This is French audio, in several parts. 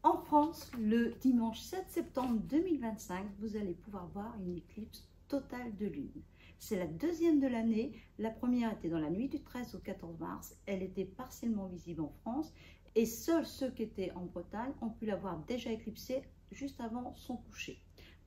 En France, le dimanche 7 septembre 2025, vous allez pouvoir voir une éclipse totale de lune. C'est la deuxième de l'année. La première était dans la nuit du 13 au 14 mars. Elle était partiellement visible en France et seuls ceux qui étaient en Bretagne ont pu la voir déjà éclipsée juste avant son coucher.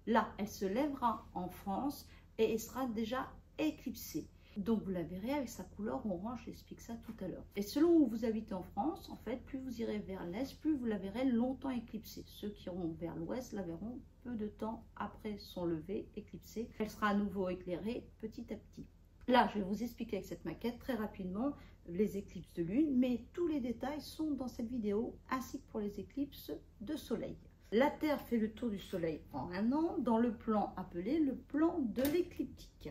Là, elle se lèvera en France et elle sera déjà éclipsée. Donc vous la verrez avec sa couleur orange, j'explique ça tout à l'heure. Et selon où vous habitez en France, en fait, plus vous irez vers l'est, plus vous la verrez longtemps éclipsée. Ceux qui iront vers l'ouest la verront peu de temps après son lever éclipsée. Elle sera à nouveau éclairée petit à petit. Là, je vais vous expliquer avec cette maquette très rapidement les éclipses de lune, mais tous les détails sont dans cette vidéo, ainsi que pour les éclipses de soleil. La Terre fait le tour du soleil en un an, dans le plan appelé le plan de l'écliptique.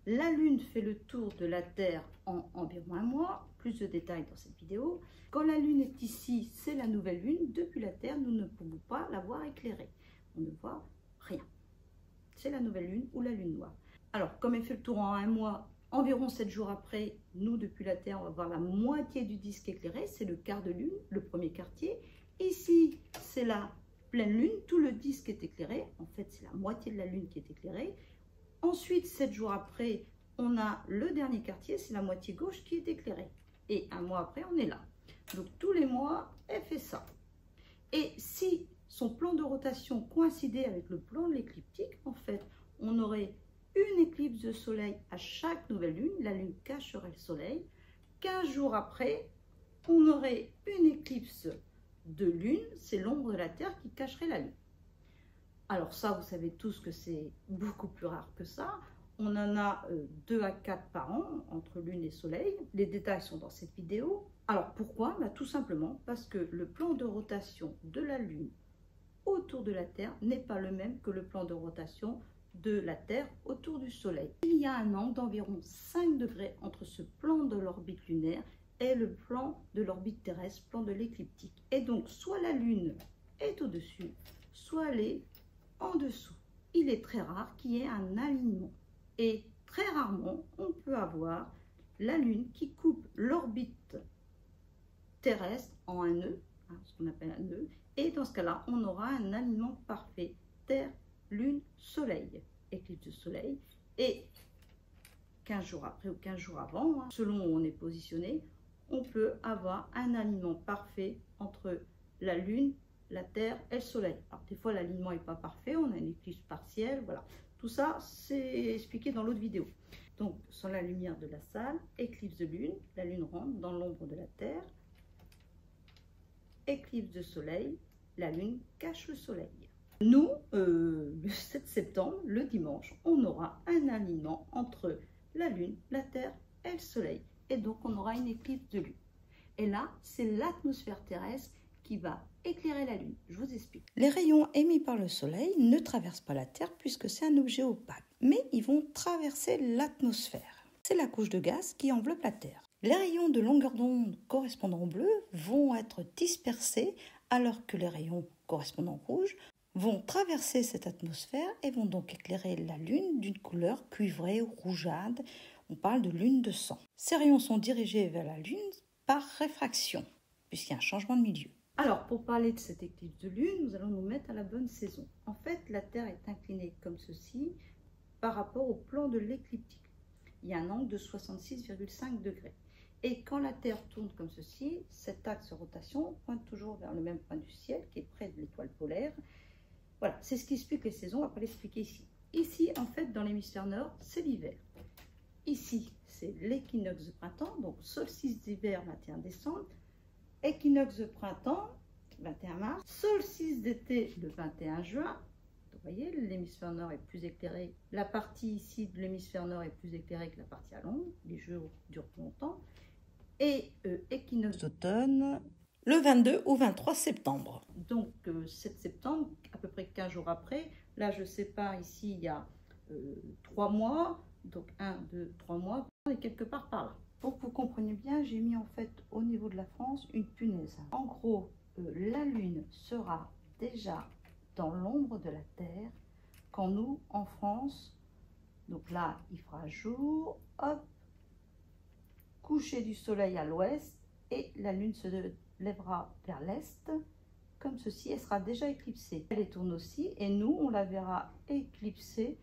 La Lune fait le tour de la Terre en environ un mois, plus de détails dans cette vidéo. Quand la Lune est ici, c'est la nouvelle Lune. Depuis la Terre, nous ne pouvons pas la voir éclairée. On ne voit rien. C'est la nouvelle Lune ou la Lune noire. Alors, comme elle fait le tour en un mois, environ 7 jours après, nous, depuis la Terre, on va voir la moitié du disque éclairé. C'est le quart de Lune, le premier quartier. Ici, c'est la pleine Lune. Tout le disque est éclairé. En fait, c'est la moitié de la Lune qui est éclairée. Ensuite, 7 jours après, on a le dernier quartier, c'est la moitié gauche qui est éclairée. Et un mois après, on est là. Donc, tous les mois, elle fait ça. Et si son plan de rotation coïncidait avec le plan de l'écliptique, en fait, on aurait une éclipse de soleil à chaque nouvelle lune. La lune cacherait le soleil. 15 jours après, on aurait une éclipse de lune. C'est l'ombre de la Terre qui cacherait la lune. Alors ça, vous savez tous que c'est beaucoup plus rare que ça. On en a 2 à 4 par an, entre lune et soleil. Les détails sont dans cette vidéo. Alors pourquoi? Tout simplement parce que le plan de rotation de la Lune autour de la Terre n'est pas le même que le plan de rotation de la Terre autour du Soleil. Il y a un angle d'environ 5 degrés entre ce plan de l'orbite lunaire et le plan de l'orbite terrestre, plan de l'écliptique. Et donc, soit la Lune est au-dessus, soit elle est en dessous. Il est très rare qu'il y ait un alignement. Et très rarement, on peut avoir la Lune qui coupe l'orbite terrestre en un nœud, ce qu'on appelle un nœud. Et dans ce cas-là, on aura un alignement parfait. Terre, Lune, Soleil. Éclipse de Soleil. Et 15 jours après ou 15 jours avant, selon où on est positionné, on peut avoir un alignement parfait entre la Lune, la Terre et le Soleil. Alors des fois l'alignement n'est pas parfait, on a une éclipse partielle, voilà. Tout ça c'est expliqué dans l'autre vidéo. Donc sans la lumière de la salle, éclipse de Lune, la Lune rentre dans l'ombre de la Terre. Éclipse de Soleil, la Lune cache le Soleil. Nous, le 7 septembre, le dimanche, on aura un alignement entre la Lune, la Terre et le Soleil. Et donc on aura une éclipse de Lune. Et là, c'est l'atmosphère terrestre qui va éclairer la Lune. Je vous explique. Les rayons émis par le Soleil ne traversent pas la Terre puisque c'est un objet opaque, mais ils vont traverser l'atmosphère. C'est la couche de gaz qui enveloppe la Terre. Les rayons de longueur d'onde correspondant au bleu vont être dispersés alors que les rayons correspondant au rouge vont traverser cette atmosphère et vont donc éclairer la Lune d'une couleur cuivrée ou rougeâtre. On parle de lune de sang. Ces rayons sont dirigés vers la Lune par réfraction, puisqu'il y a un changement de milieu. Alors, pour parler de cette éclipse de Lune, nous allons nous mettre à la bonne saison. En fait, la Terre est inclinée comme ceci par rapport au plan de l'écliptique. Il y a un angle de 66,5 degrés. Et quand la Terre tourne comme ceci, cet axe de rotation pointe toujours vers le même point du ciel, qui est près de l'étoile polaire. Voilà, c'est ce qui explique les saisons, on ne va pas l'expliquer ici. Ici, en fait, dans l'hémisphère nord, c'est l'hiver. Ici, c'est l'équinoxe de printemps, donc solstice d'hiver, 21 décembre, équinoxe de printemps, 21 mars, solstice d'été, le 21 juin. Vous voyez, l'hémisphère nord est plus éclairé. La partie ici de l'hémisphère nord est plus éclairée que la partie à l'ombre. Les jours durent plus longtemps. Et équinoxe d'automne, le 22 ou 23 septembre. Donc 7 septembre, à peu près 15 jours après. Là, je sépare ici, il y a 3 mois. Donc 1, 2, 3 mois. Et quelque part par là. Pour que vous compreniez bien, j'ai mis en fait au niveau de la France une punaise. En gros, la Lune sera déjà dans l'ombre de la Terre quand nous, en France, donc là, il fera jour, hop, coucher du soleil à l'ouest et la Lune se lèvera vers l'est comme ceci, elle sera déjà éclipsée. Elle tourne aussi et nous, on la verra éclipsée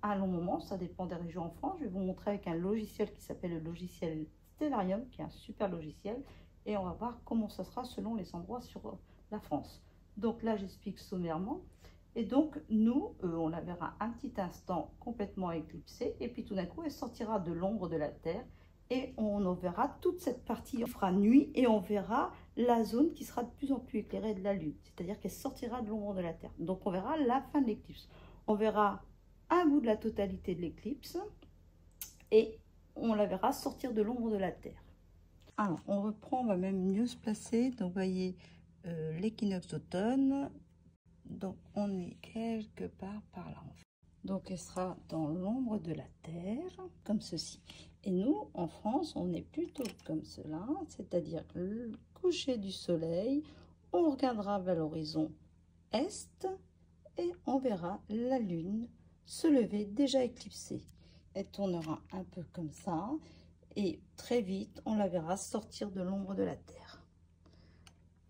à un long moment. Ça dépend des régions en France. Je vais vous montrer avec un logiciel qui s'appelle le logiciel Stellarium, qui est un super logiciel. Et on va voir comment ça sera selon les endroits sur la France. Donc là, j'explique sommairement. Et donc, nous, on la verra un petit instant complètement éclipsée. Et puis tout d'un coup, elle sortira de l'ombre de la Terre. Et on verra toute cette partie, on fera nuit et on verra la zone qui sera de plus en plus éclairée de la Lune. C'est-à-dire qu'elle sortira de l'ombre de la Terre. Donc on verra la fin de l'éclipse. On verra un bout de la totalité de l'éclipse et on la verra sortir de l'ombre de la Terre. Alors on reprend, on va même mieux se placer. Donc vous voyez l'équinoxe d'automne. Donc on est quelque part par là. Donc elle sera dans l'ombre de la Terre, comme ceci. Et nous, en France, on est plutôt comme cela, c'est-à-dire le coucher du soleil, on regardera vers l'horizon est et on verra la Lune se lever déjà éclipsée. Elle tournera un peu comme ça et très vite, on la verra sortir de l'ombre de la Terre.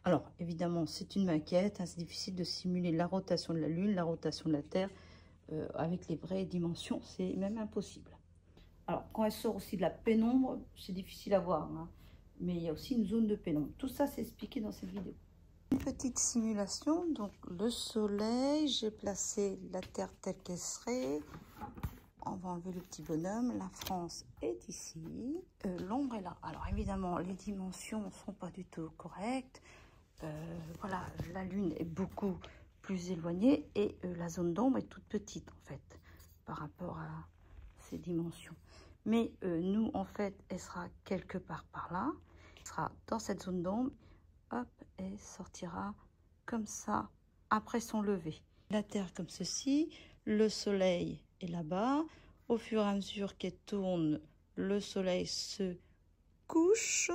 Alors, évidemment, c'est une maquette, hein, c'est difficile de simuler la rotation de la Lune, la rotation de la Terre, avec les vraies dimensions, c'est même impossible. Alors, quand elle sort aussi de la pénombre, c'est difficile à voir, hein, mais il y a aussi une zone de pénombre. Tout ça, c'est expliqué dans cette vidéo. Une petite simulation, donc le soleil, j'ai placé la Terre telle qu'elle serait. On va enlever le petit bonhomme, la France est ici, l'ombre est là. Alors évidemment, les dimensions ne sont pas du tout correctes. Voilà, la Lune est beaucoup plus éloignée et la zone d'ombre est toute petite en fait par rapport à ces dimensions. Mais nous, en fait, elle sera quelque part par là. Elle sera dans cette zone d'ombre. Hop, et sortira comme ça après son lever. La Terre comme ceci, le Soleil est là-bas. Au fur et à mesure qu'elle tourne, le Soleil se couche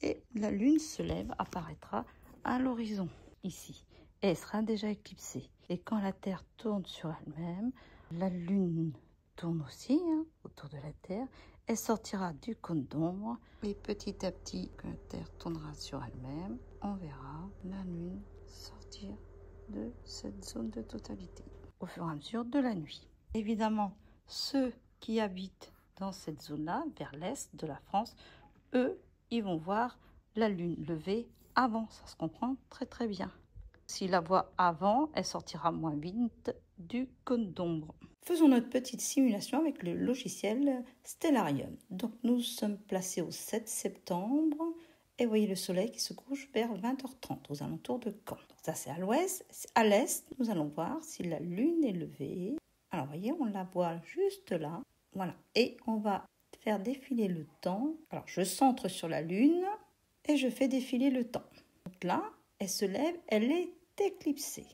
et la Lune se lève, apparaîtra à l'horizon ici. Et elle sera déjà éclipsée. Et quand la Terre tourne sur elle-même, la Lune tourne aussi autour de la Terre. Elle sortira du cône d'ombre et petit à petit, quand la Terre tournera sur elle-même, on verra la Lune sortir de cette zone de totalité au fur et à mesure de la nuit. Évidemment, ceux qui habitent dans cette zone-là, vers l'est de la France, eux, ils vont voir la Lune lever avant. Ça se comprend très très bien. S'ils la voient avant, elle sortira moins vite du cône d'ombre. Faisons notre petite simulation avec le logiciel Stellarium. Donc nous sommes placés au 7 septembre et vous voyez le soleil qui se couche vers 20h30 aux alentours de Caen. Donc ça c'est à l'ouest. À l'est, nous allons voir si la Lune est levée. Alors vous voyez, on la voit juste là. Voilà. Et on va faire défiler le temps. Alors je centre sur la Lune et je fais défiler le temps. Donc là, elle se lève, elle est éclipsée.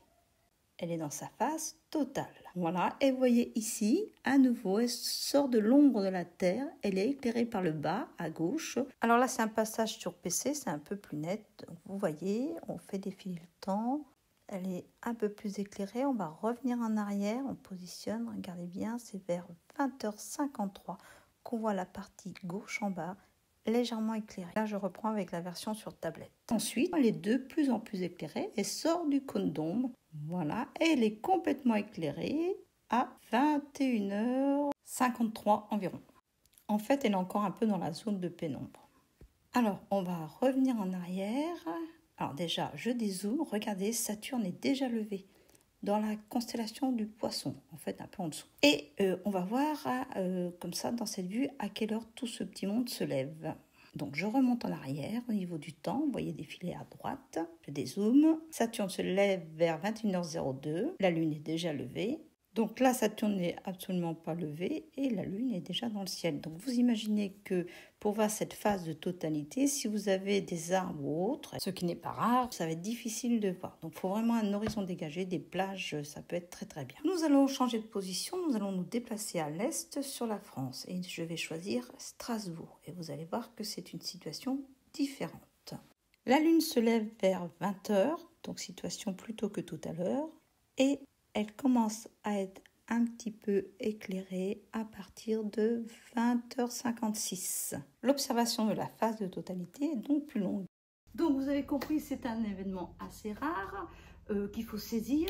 Elle est dans sa phase totale. Voilà, et vous voyez ici, à nouveau, elle sort de l'ombre de la Terre. Elle est éclairée par le bas, à gauche. Alors là, c'est un passage sur PC, c'est un peu plus net. Donc, vous voyez, on fait défiler le temps. Elle est un peu plus éclairée. On va revenir en arrière, on positionne. Regardez bien, c'est vers 20h53 qu'on voit la partie gauche en bas légèrement éclairée. Là, je reprends avec la version sur tablette. Ensuite, elle est de plus en plus éclairée. Elle sort du cône d'ombre. Voilà, et elle est complètement éclairée à 21h53 environ. En fait, elle est encore un peu dans la zone de pénombre. Alors, on va revenir en arrière. Alors déjà, je dézoome. Regardez, Saturne est déjà levé dans la constellation du Poisson, en fait un peu en dessous. Et on va voir comme ça, dans cette vue, à quelle heure tout ce petit monde se lève. Donc je remonte en arrière au niveau du temps, vous voyez défiler à droite, je dézoome. Saturne se lève vers 21h02, la Lune est déjà levée. Donc là, Saturne n'est absolument pas levé et la Lune est déjà dans le ciel. Donc vous imaginez que pour voir cette phase de totalité, si vous avez des arbres ou autres, ce qui n'est pas rare, ça va être difficile de voir. Donc il faut vraiment un horizon dégagé, des plages, ça peut être très très bien. Nous allons changer de position, nous allons nous déplacer à l'est sur la France et je vais choisir Strasbourg. Et vous allez voir que c'est une situation différente. La Lune se lève vers 20h, donc situation plus tôt que tout à l'heure, et elle commence à être un petit peu éclairée à partir de 20h56. L'observation de la phase de totalité est donc plus longue. Donc vous avez compris, c'est un événement assez rare qu'il faut saisir.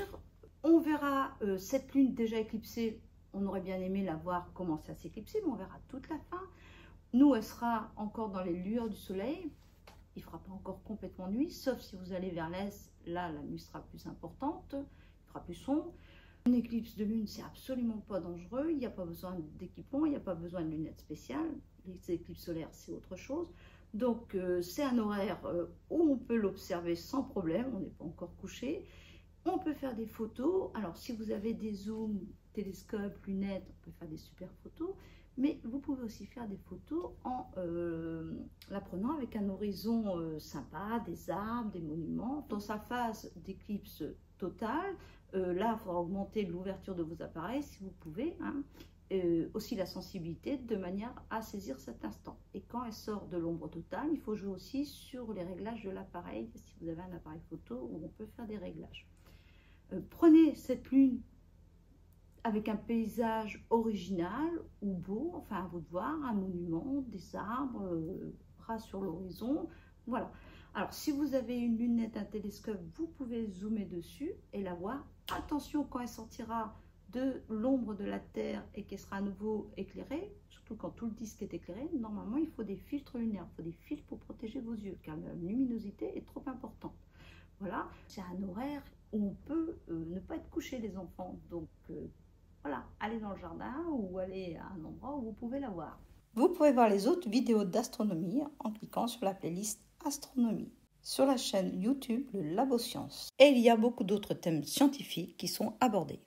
On verra cette lune déjà éclipsée. On aurait bien aimé la voir commencer à s'éclipser, mais on verra toute la fin. Nous, elle sera encore dans les lueurs du soleil. Il ne fera pas encore complètement nuit, sauf si vous allez vers l'est. Là, la nuit sera plus importante, il fera plus sombre. Une éclipse de lune, c'est absolument pas dangereux. Il n'y a pas besoin d'équipement, il n'y a pas besoin de lunettes spéciales. Les éclipses solaires, c'est autre chose. Donc, c'est un horaire où on peut l'observer sans problème. On n'est pas encore couché. On peut faire des photos. Alors, si vous avez des zooms, télescopes, lunettes, on peut faire des super photos. Mais vous pouvez aussi faire des photos en la prenant avec un horizon sympa, des arbres, des monuments. Dans sa phase d'éclipse totale, là, il faudra augmenter l'ouverture de vos appareils si vous pouvez. Hein. Aussi la sensibilité de manière à saisir cet instant. Et quand elle sort de l'ombre totale, il faut jouer aussi sur les réglages de l'appareil, si vous avez un appareil photo où on peut faire des réglages. Prenez cette lune avec un paysage original ou beau, enfin à vous de voir, un monument, des arbres, bras sur l'horizon, voilà. Alors si vous avez une lunette, un télescope, vous pouvez zoomer dessus et la voir. Attention quand elle sortira de l'ombre de la Terre et qu'elle sera à nouveau éclairée, surtout quand tout le disque est éclairé, normalement il faut des filtres lunaires, il faut des filtres pour protéger vos yeux, car la luminosité est trop importante. Voilà, c'est un horaire où on peut ne pas être couché les enfants, donc voilà, allez dans le jardin ou allez à un endroit où vous pouvez la voir. Vous pouvez voir les autres vidéos d'astronomie en cliquant sur la playlist Astronomie sur la chaîne YouTube Le Labo Science. Et il y a beaucoup d'autres thèmes scientifiques qui sont abordés.